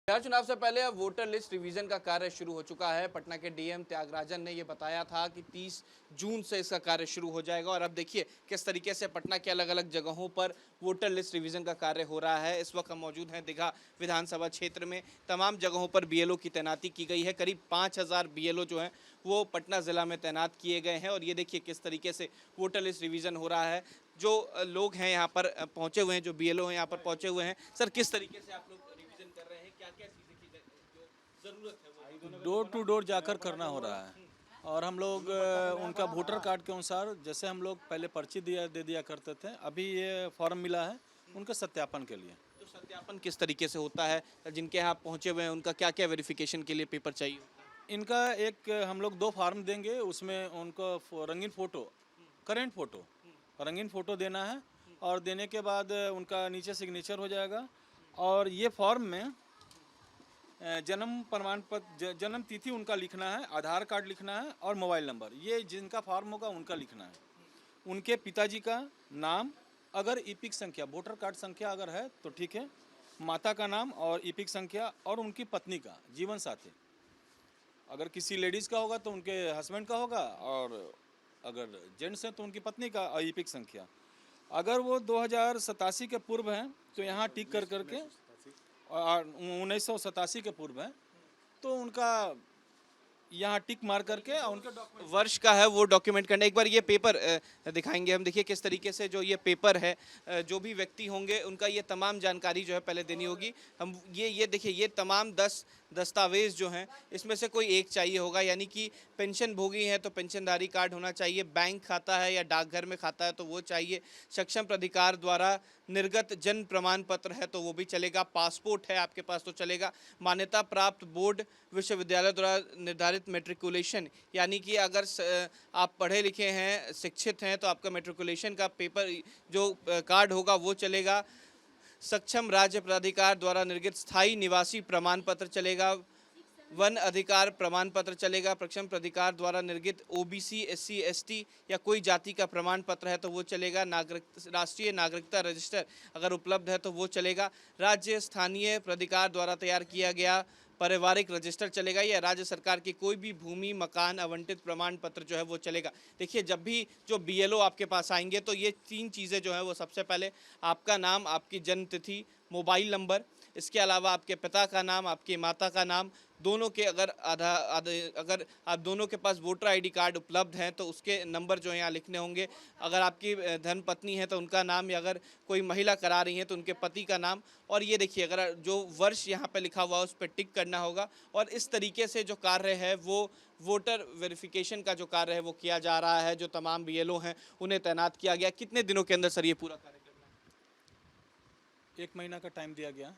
बिहार चुनाव से पहले अब वोटर लिस्ट रिवीजन का कार्य शुरू हो चुका है। पटना के डीएम त्यागराजन ने ये बताया था कि 30 जून से इसका कार्य शुरू हो जाएगा और अब देखिए किस तरीके से पटना के अलग अलग जगहों पर वोटर लिस्ट रिवीजन का कार्य हो रहा है। इस वक्त हम मौजूद हैं दीघा विधानसभा क्षेत्र में। तमाम जगहों पर बीएलओ की तैनाती की गई है। करीब 5000 बीएलओ जो हैं वो पटना जिला में तैनात किए गए हैं और ये देखिए किस तरीके से वोटर लिस्ट रिवीजन हो रहा है। जो लोग हैं यहाँ पर पहुँचे हुए हैं, जो बीएलओ हैं यहाँ पर पहुँचे हुए हैं। सर, किस तरीके से आप लोग रिवीजन कर रहे हैं, क्या क्या चीज़ें की जो ज़रूरत है वो डोर टू डोर जाकर करना हो रहा है। और हम लोग उनका वोटर कार्ड के अनुसार, जैसे हम लोग पहले पर्ची दे दिया करते थे, अभी ये फॉर्म मिला है उनके सत्यापन के लिए। तो सत्यापन किस तरीके से होता है? जिनके यहाँ पहुँचे हुए हैं उनका क्या क्या वेरिफिकेशन के लिए पेपर चाहिए होता है? इनका एक हम लोग 2 फॉर्म देंगे, उसमें उनको रंगीन फ़ोटो, करेंट फ़ोटो, रंगीन फ़ोटो देना है और देने के बाद उनका नीचे सिग्नेचर हो जाएगा। और ये फॉर्म में जन्म प्रमाण पत्र, जन्म तिथि उनका लिखना है, आधार कार्ड लिखना है और मोबाइल नंबर, ये जिनका फॉर्म होगा उनका लिखना है। उनके पिताजी का नाम, अगर ईपिक संख्या, वोटर कार्ड संख्या अगर है तो ठीक है, माता का नाम और ईपिक संख्या, और उनकी पत्नी का, जीवन साथी। अगर किसी लेडीज़ का होगा तो उनके हस्बैंड का होगा, और अगर जेंट्स हैं तो उनकी पत्नी का और ईपिक संख्या। अगर वो 2087 के पूर्व हैं तो यहाँ टिक कर करके, और 1987 के पूर्व है तो उनका यहाँ टिक मार करके और उनके डॉक्यूमेंट वर्ष का है वो डॉक्यूमेंट करना। एक बार ये पेपर दिखाएंगे हम। देखिए किस तरीके से जो ये पेपर है, जो भी व्यक्ति होंगे उनका ये तमाम जानकारी जो है पहले देनी होगी। हम ये देखिए, ये तमाम 10 दस्तावेज जो हैं इसमें से कोई एक चाहिए होगा, यानी कि पेंशन भोगी है तो पेंशनधारी कार्ड होना चाहिए, बैंक खाता है या डाकघर में खाता है तो वो चाहिए, सक्षम प्राधिकार द्वारा निर्गत जन्म प्रमाण पत्र है तो वो भी चलेगा, पासपोर्ट है आपके पास तो चलेगा, मान्यता प्राप्त बोर्ड विश्वविद्यालय द्वारा निर्धारित मेट्रिकुलेशन, यानी कि अगर आप पढ़े लिखे हैं, शिक्षित हैं तो आपका मेट्रिकुलेशन का पेपर जो कार्ड होगा वो चलेगा, सक्षम राज्य प्राधिकार द्वारा निर्गत स्थायी निवासी प्रमाण पत्र चलेगा, वन अधिकार प्रमाण पत्र चलेगा, सक्षम प्राधिकार द्वारा निर्गत ओबीसी, एससी, एसटी या कोई जाति का प्रमाण पत्र है तो वो चलेगा, राष्ट्रीय नागरिकता रजिस्टर अगर उपलब्ध है तो वो चलेगा, राज्य स्थानीय प्राधिकार द्वारा तैयार किया गया पारिवारिक रजिस्टर चलेगा, या राज्य सरकार की कोई भी भूमि मकान आवंटित प्रमाण पत्र जो है वो चलेगा। देखिए, जब भी जो बीएलओ आपके पास आएंगे तो ये 3 चीज़ें जो है वो सबसे पहले आपका नाम, आपकी जन्म तिथि, मोबाइल नंबर, इसके अलावा आपके पिता का नाम, आपकी माता का नाम, दोनों के अगर अगर आप दोनों के पास वोटर आईडी कार्ड उपलब्ध हैं तो उसके नंबर जो है यहाँ लिखने होंगे, अगर आपकी धर्मपत्नी है तो उनका नाम, या अगर कोई महिला करा रही है तो उनके पति का नाम, और ये देखिए अगर जो वर्ष यहाँ पे लिखा हुआ है उस पर टिक करना होगा। और इस तरीके से जो कार्य है वो वोटर वेरिफिकेशन का जो कार्य है वो किया जा रहा है। जो तमाम बीएलओ हैं उन्हें तैनात किया गया। कितने दिनों के अंदर सर ये पूरा कार्य करना है? 1 महीना का टाइम दिया गया।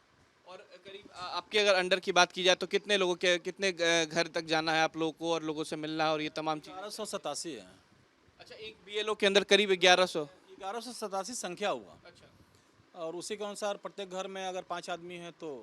और करीब आपके अगर अंडर की बात की जाए तो कितने लोगों के, कितने घर तक जाना है आप लोगों को और लोगों से मिलना है और ये तमाम चीज़ें? 1187 है। अच्छा, एक बीएलओ के अंदर करीब 1100? 1187 संख्या हुआ, अच्छा और उसी के अनुसार प्रत्येक घर में अगर 5 आदमी हैं तो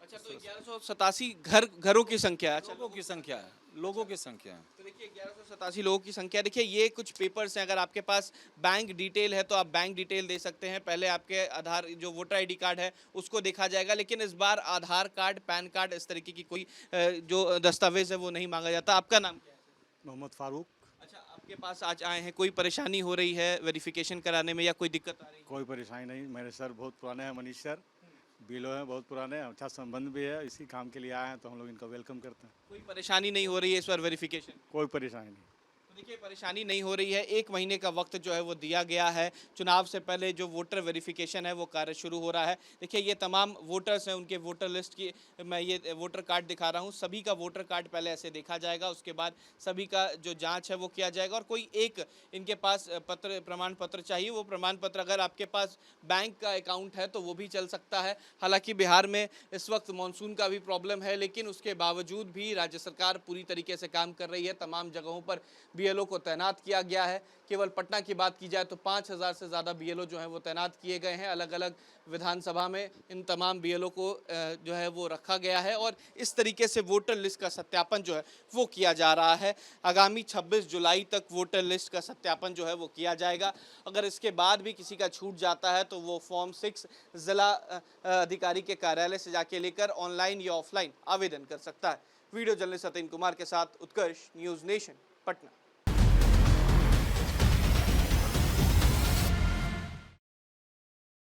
अच्छा, तो 1187 घरों की संख्या है। अच्छा, लोगों की संख्या है, लोगों की संख्या है। तो देखिए 1187 लोगों की संख्या। देखिए ये कुछ पेपर्स हैं, अगर आपके पास बैंक डिटेल है तो आप बैंक डिटेल दे सकते हैं। पहले आपके आधार, जो वोटर आईडी कार्ड है उसको देखा जाएगा, लेकिन इस बार आधार कार्ड, पैन कार्ड, इस तरीके की कोई जो दस्तावेज है वो नहीं मांगा जाता। आपका नाम क्या है? मोहम्मद फारूक। अच्छा, आपके पास आज आए हैं, कोई परेशानी हो रही है वेरिफिकेशन कराने में या कोई दिक्कत आ रही है? कोई परेशानी नहीं, मेरे सर बहुत पुराने हैं, मनीष सर बीलो हैं, बहुत पुराने, अच्छा संबंध भी है, इसी काम के लिए आए हैं तो हम लोग इनका वेलकम करते हैं। कोई परेशानी नहीं हो रही है इस बार वेरिफिकेशन? कोई परेशानी नहीं। तो देखिए परेशानी नहीं हो रही है। 1 महीने का वक्त जो है वो दिया गया है। चुनाव से पहले जो वोटर वेरिफिकेशन है वो कार्य शुरू हो रहा है। देखिए ये तमाम वोटर्स हैं, उनके वोटर लिस्ट की मैं ये वोटर कार्ड दिखा रहा हूँ। सभी का वोटर कार्ड पहले ऐसे देखा जाएगा, उसके बाद सभी का जो जांच है वो किया जाएगा, और कोई एक इनके पास प्रमाण पत्र चाहिए। वो प्रमाण पत्र अगर आपके पास बैंक का अकाउंट है तो वो भी चल सकता है। हालांकि बिहार में इस वक्त मानसून का भी प्रॉब्लम है, लेकिन उसके बावजूद भी राज्य सरकार पूरी तरीके से काम कर रही है। तमाम जगहों पर बीएलओ को तैनात किया गया है। केवल पटना की बात की जाए तो 5000 से ज़्यादा बीएलओ जो हैं वो तैनात किए गए हैं। अलग अलग विधानसभा में इन तमाम बीएलओ को जो है वो रखा गया है और इस तरीके से वोटर लिस्ट का सत्यापन जो है वो किया जा रहा है। आगामी 26 जुलाई तक वोटर लिस्ट का सत्यापन जो है वो किया जाएगा। अगर इसके बाद भी किसी का छूट जाता है तो वो फॉर्म 6 जिला अधिकारी के कार्यालय से जाके लेकर ऑनलाइन या ऑफलाइन आवेदन कर सकता है। वीडियो जर्नलिस्ट सतीन कुमार के साथ उत्कर्ष, न्यूज़ नेशन, पटना।